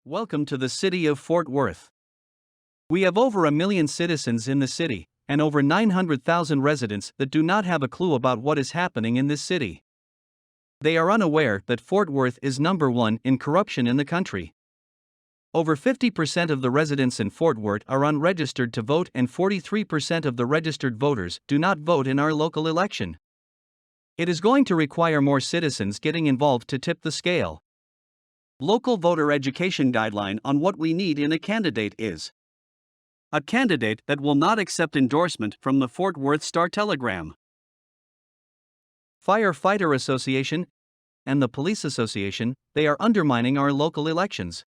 Welcome to the city of Fort Worth. We have over 1 million citizens in the city, and over 900,000 residents that do not have a clue about what is happening in this city. They are unaware that Fort Worth is number 1 in corruption in the country. Over 50% of the residents in Fort Worth are unregistered to vote, and 43% of the registered voters do not vote in our local election. It is going to require more citizens getting involved to tip the scale. Local voter education guideline on what we need in a candidate is a candidate that will not accept endorsement from the Fort Worth Star-Telegram, Firefighter Association, and the Police Association. They are undermining our local elections.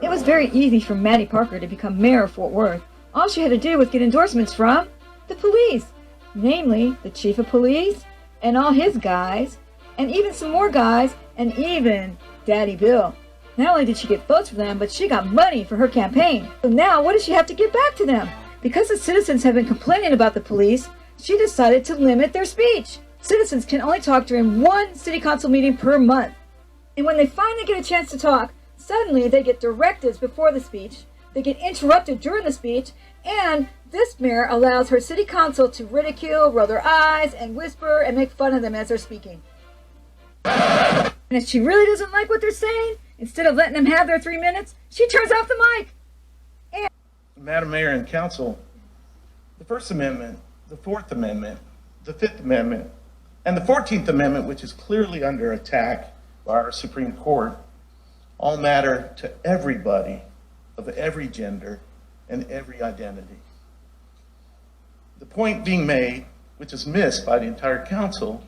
It was very easy for Maddie Parker to become mayor of Fort Worth. All she had to do was get endorsements from the police, namely the chief of police and all his guys, and even some more guys, and even Daddy Bill. Not only did she get votes from them, but she got money for her campaign. So now what does she have to give back to them? Because the citizens have been complaining about the police, she decided to limit their speech. Citizens can only talk during one city council meeting per month. And when they finally get a chance to talk, suddenly they get directives before the speech, they get interrupted during the speech, and this mayor allows her city council to ridicule, roll their eyes, and whisper and make fun of them as they're speaking. And if she really doesn't like what they're saying, instead of letting them have their 3 minutes, she turns off the mic. And Madam Mayor and Council, the First Amendment, the Fourth Amendment, the Fifth Amendment, and the 14th Amendment, which is clearly under attack by our Supreme Court, all matter to everybody of every gender and every identity. The point being made, which is missed by the entire council,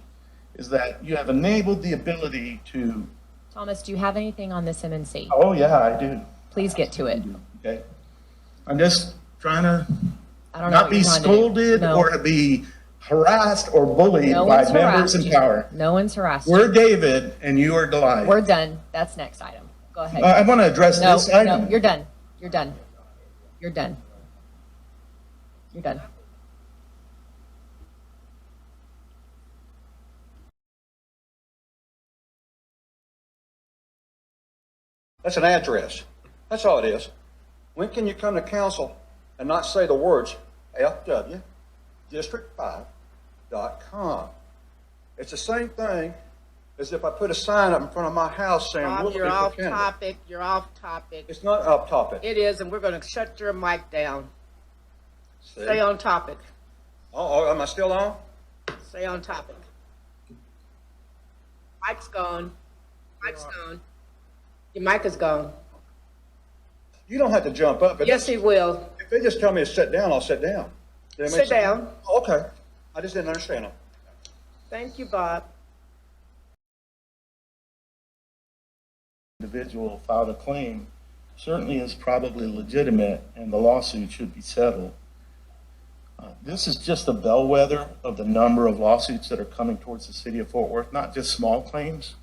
is that you have enabled the ability to... Thomas, do you have anything on this MNC? Oh yeah, I do. Please get to it. Okay. I'm just trying to I don't know not what be you're trying to do. scolded No. or to be harassed or bullied No by one's members harassed in you. power. No one's harassed you. We're David and you are Goliath. We're done. That's next item. Go ahead. I want to address No, this item. no, you're done. You're done. You're done. You're done. That's an address. That's all it is. When can you come to council and not say the words fwdistrict5.com? It's the same thing as if I put a sign up in front of my house saying, Bob, "We'll you're be for off candidate." topic. You're off topic. It's not off topic. It is, and we're going to shut your mic down. See? Stay on topic. Oh, am I still on? Stay on topic. Mic's gone. Mic's gone. Your mic is gone. You don't have to jump up. Yes, he will. If they just tell me to sit down, I'll sit down. Did that make Sit sense? down. Oh, okay. I just didn't understand them. Thank you, Bob. Individual filed a claim certainly is probably legitimate and the lawsuit should be settled. This is just a bellwether of the number of lawsuits that are coming towards the city of Fort Worth, not just small claims,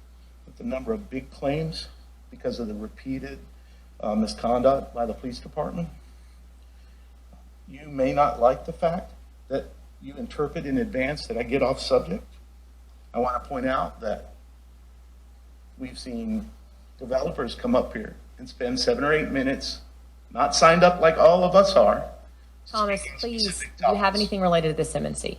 but the number of big claims because of the repeated misconduct by the police department. You may not like the fact that you interpret in advance that I get off subject. I want to point out that we've seen developers come up here and spend 7 or 8 minutes, not signed up like all of us are. Thomas, please, do you have anything related to this MNC?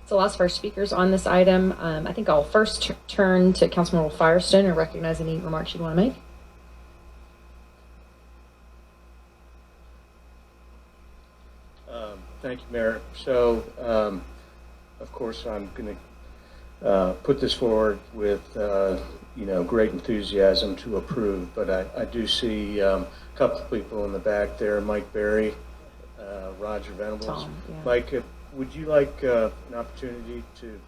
So last first speakers on this item, I think I'll first turn to Councilmember Firestone and recognize any remarks you want to make. Thank you, Mayor. So, of course, I'm going to put this forward with, great enthusiasm to approve, but I do see a couple of people in the back there, Mike Berry, Roger Venables. Tom, yeah. Mike, would you like an opportunity to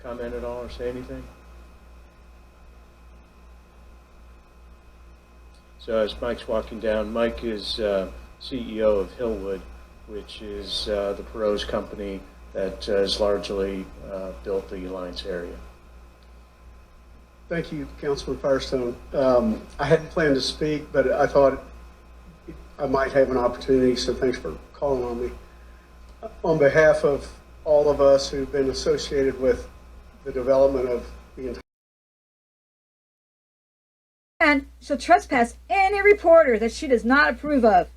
comment at all or say anything? So as Mike's walking down, Mike is CEO of Hillwood, which is the Perot's company that has largely built the Alliance area. Thank you, Councilman Firestone. I hadn't planned to speak, but I thought I might have an opportunity, so thanks for calling on me. On behalf of all of us who've been associated with the development of the entire. And she'll trespass any reporter that she does not approve of.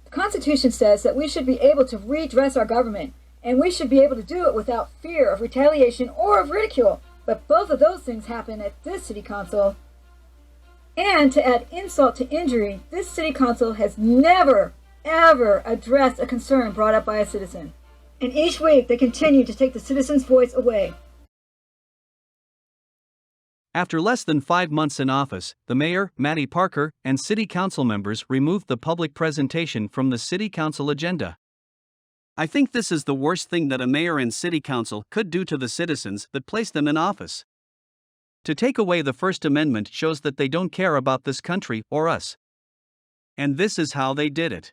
The Constitution says that we should be able to redress our government, and we should be able to do it without fear of retaliation or of ridicule. But both of those things happen at this city council. And to add insult to injury, this city council has never, ever addressed a concern brought up by a citizen. And each week they continue to take the citizen's voice away. After less than 5 months in office, the mayor, Mattie Parker, and city council members removed the public presentation from the city council agenda. I think this is the worst thing that a mayor and city council could do to the citizens that placed them in office. To take away the First Amendment shows that they don't care about this country or us. And this is how they did it.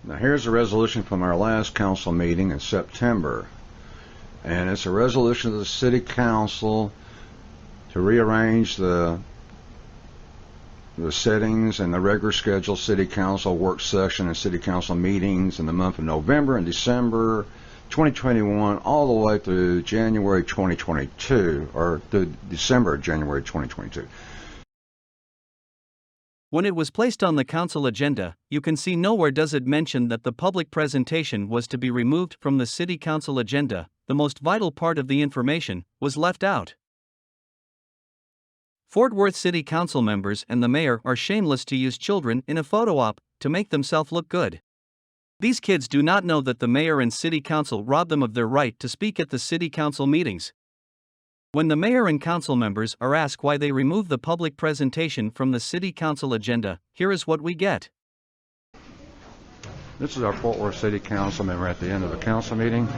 Now here's a resolution from our last council meeting in September. And it's a resolution of the city council to rearrange the settings and the regular scheduled city council work session and city council meetings in the month of November and December 2021 all the way through January 2022, or through December January 2022. When it was placed on the council agenda, you can see nowhere does it mention that the public presentation was to be removed from the city council agenda. The most vital part of the information was left out. Fort Worth City Council members and the mayor are shameless to use children in a photo op to make themselves look good. These kids do not know that the mayor and city council rob them of their right to speak at the city council meetings. When the mayor and council members are asked why they remove the public presentation from the city council agenda, here is what we get. This is our Fort Worth City Council member at the end of the council meeting.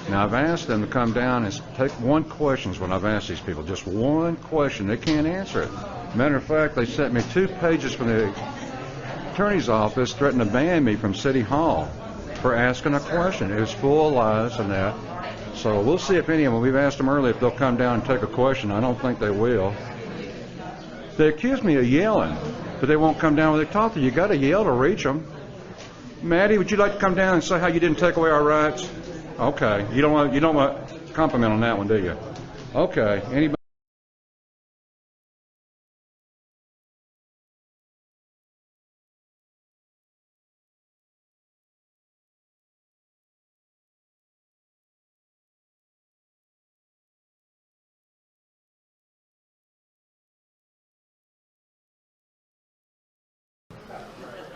Now I've asked them to come down and take one question is what I've asked these people. Just one question. They can't answer it. Matter of fact, they sent me 2 pages from the attorney's office threatening to ban me from City Hall for asking a question. It was full of lies and that. So we'll see if any of them, we've asked them earlier if they'll come down and take a question. I don't think they will. They accuse me of yelling, but they won't come down when they talk to you. You got to yell to reach them. Maddie, would you like to come down and say how you didn't take away our rights? Okay. You don't want compliment on that one, do you? Okay. Anybody?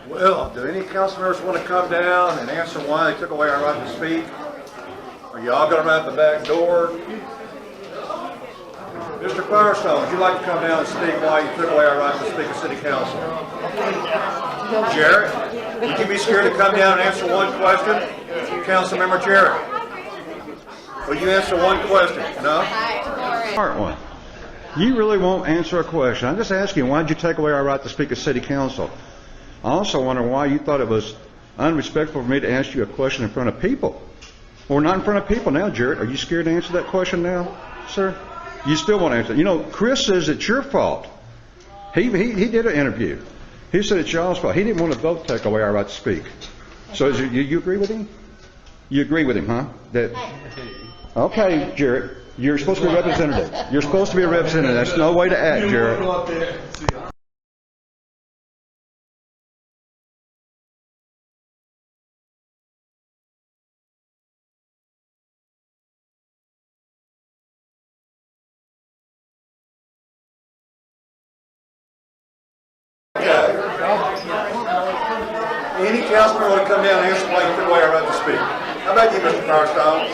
Well, do any council members want to come down and answer why they took away our right to speak? Are you all going to run out the back door? Mr. Firestone, would you like to come down and speak why you took away our right to speak at City Council? Jarrett, would you be scared to come down and answer one question? Councilmember Jarrett, will you answer one question? No? Part one. You really won't answer a question. I'm just asking, why did you take away our right to speak at City Council? I also wonder why you thought it was unrespectful for me to ask you a question in front of people. Well, we're not in front of people now, Jarrett. Are you scared to answer that question now, sir? You still won't answer it. You know, Chris says it's your fault. He did an interview. He said it's y'all's fault. He didn't want to both take away our right to speak. So you agree with him? You agree with him, huh? Okay, Jarrett. You're supposed to be a representative. You're supposed to be a representative. That's no way to act, Jarrett. Any councilman want to come down and answer why you took away our right to speak? How about you, Mr. Firestone?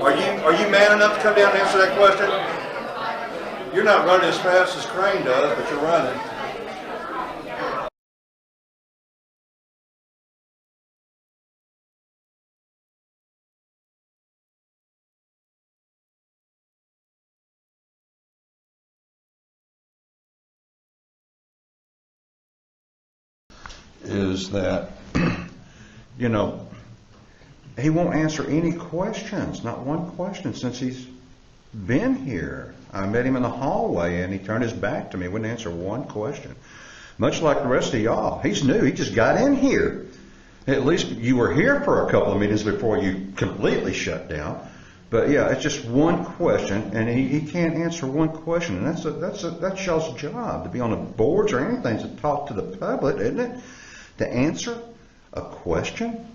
Are you man enough to come down and answer that question? You're not running as fast as Crain does, but you're running. Is that, you know, he won't answer any questions, not one question since he's been here. I met him in the hallway and he turned his back to me, wouldn't answer one question. Much like the rest of y'all. He's new, he just got in here. At least you were here for a couple of meetings before you completely shut down. But yeah, it's just one question, and he can't answer one question, and that's y'all's job, to be on the boards or anything, to talk to the public, isn't it? To answer a question,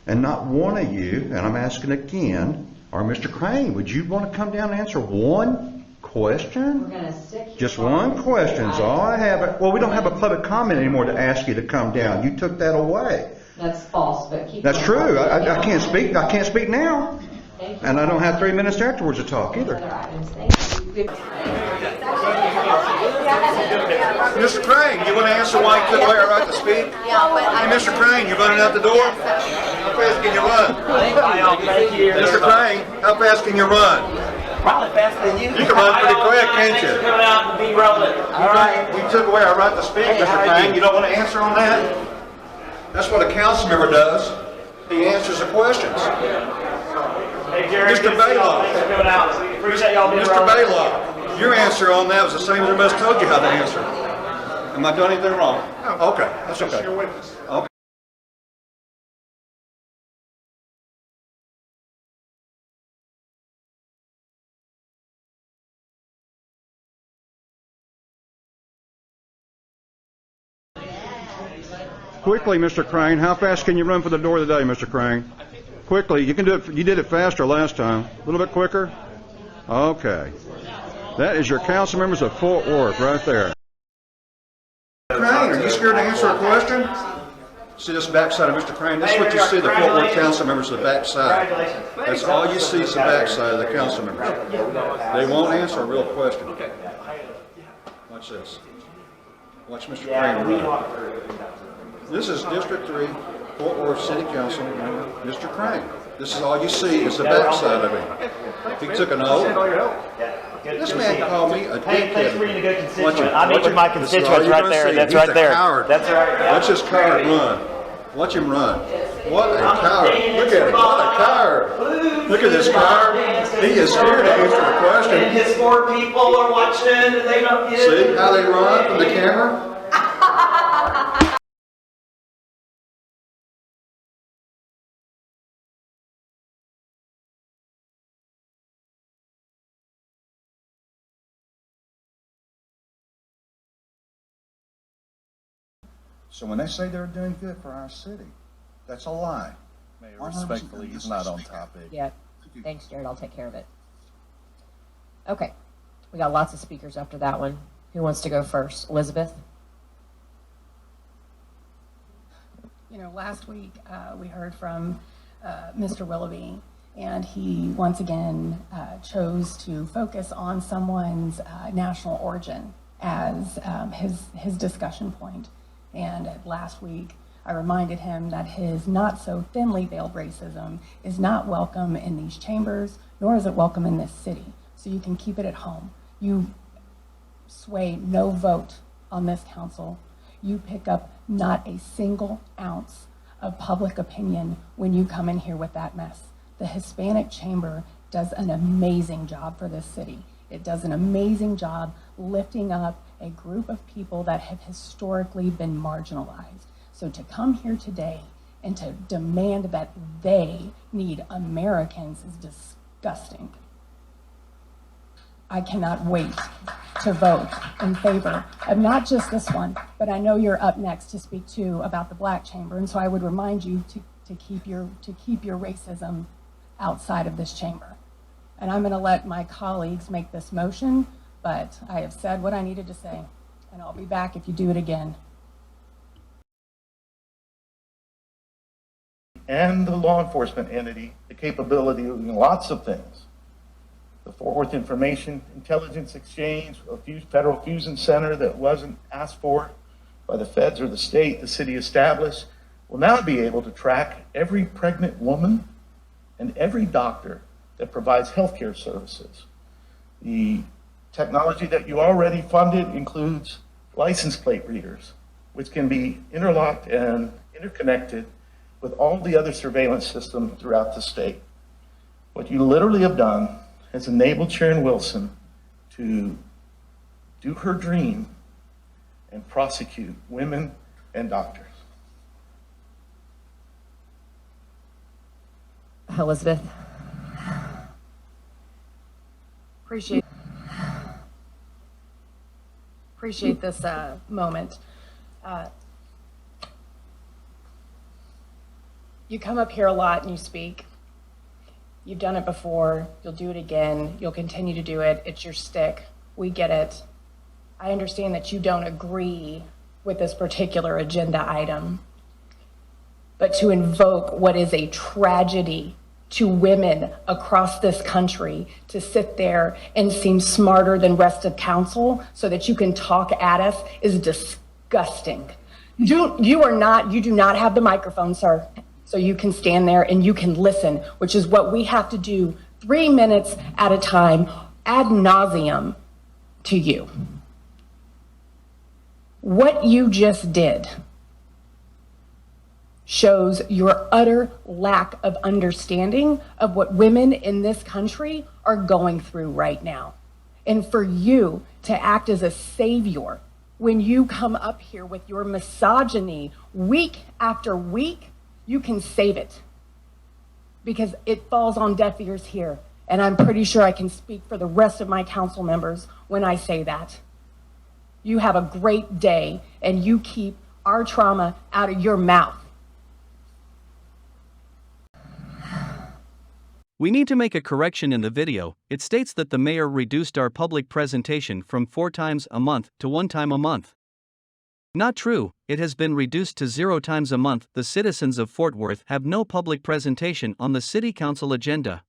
and not one of you, and I'm asking again, or Mr. Crain, would you want to come down and answer one question? We're gonna stick here. Just one question is all I have. Well, we don't have a public comment anymore to ask you to come down. You took that away. That's false, but keep That's going. true. I can't speak. I can't speak now. Thank you. And I don't have 3 minutes afterwards to talk either. Other items. Thank you. Mr. Crain, you want to answer why you took away our right to speak? Hey, Mr. Crain, you running out the door? How fast can you run? Mr. Crain, how fast can you run? Probably faster than you. You can run pretty quick, can't you? Coming out and be rolling. All right. We took away our right to speak, Mr. Crain. You don't want to answer on that? That's what a council member does. He answers the questions. Hey, Jerry. Mr. Blaylock. Thanks for coming out. Appreciate y'all being Mr. rolling. Blaylock, your answer on that was the same as everybody else told you how to answer. Am I doing anything wrong? Okay, that's okay. Okay. Quickly, Mr. Crain, how fast can you run for the door today, Mr. Crain? Quickly, you can do it. You did it faster last time. A little bit quicker? Okay. That is your council members of Fort Worth right there. Crain, are you scared to answer a question? See this backside of Mr. Crain? This is what you see, the Fort Worth council members, the backside. That's all you see is the backside of the council members. They won't answer a real question. Watch this. Watch Mr. Crain run. This is District 3, Fort Worth City Council, Mr. Crain. This is all you see is the backside of him. If he took an oath, this man called me a dickhead. Thanks for being a good constituent. I mentioned my constituents right there. That's He's right a there. Coward. That's right. Watch this coward run. Watch him run. What a coward. Look at him. What a coward. Look at this coward. He is scared to answer the question. And his 4 people are watching and they don't get it. See how they run from the camera? So when they say they're doing good for our city, that's a lie. Mayor, respectfully, he's not on topic. Yeah. Thanks, Jared. I'll take care of it. Okay. We got lots of speakers after that one. Who wants to go first? Elizabeth? You know, last week we heard from Mr. Willoughby, and he once again chose to focus on someone's national origin as his discussion point. And last week, I reminded him that his not so thinly veiled racism is not welcome in these chambers, nor is it welcome in this city. So you can keep it at home. You sway no vote on this council. You pick up not a single ounce of public opinion when you come in here with that mess. The Hispanic Chamber does an amazing job for this city. It does an amazing job lifting up a group of people that have historically been marginalized. So to come here today and to demand that they need Americans is disgusting. I cannot wait to vote in favor of not just this one, but I know you're up next to speak too about the Black Chamber, and so I would remind you to keep your racism outside of this chamber. And I'm going to let my colleagues make this motion, but I have said what I needed to say, and I'll be back if you do it again. And the law enforcement entity the capability of doing lots of things. The Fort Worth Information Intelligence Exchange, a federal fusion center that wasn't asked for by the feds or the state the city established, will now be able to track every pregnant woman and every doctor that provides healthcare services. The technology that you already funded includes license plate readers, which can be interlocked and interconnected with all the other surveillance systems throughout the state. What you literally have done has enabled Sharon Wilson to do her dream and prosecute women and doctors. Elizabeth. Appreciate this moment. You come up here a lot and you speak. You've done it before. You'll do it again. You'll continue to do it. It's your stick. We get it. I understand that you don't agree with this particular agenda item. But to invoke what is a tragedy to women across this country, to sit there and seem smarter than rest of council so that you can talk at us is disgusting. You do not have the microphone, sir. So you can stand there and you can listen, which is what we have to do 3 minutes at a time, ad nauseum to you. What you just did shows your utter lack of understanding of what women in this country are going through right now. And for you to act as a savior when you come up here with your misogyny week after week, you can save it because it falls on deaf ears here. And I'm pretty sure I can speak for the rest of my council members when I say that. You have a great day and you keep our trauma out of your mouth. We need to make a correction in the video. It states that the mayor reduced our public presentation from 4 times a month to 1 time a month. Not true, it has been reduced to 0 times a month. The citizens of Fort Worth have no public presentation on the city council agenda.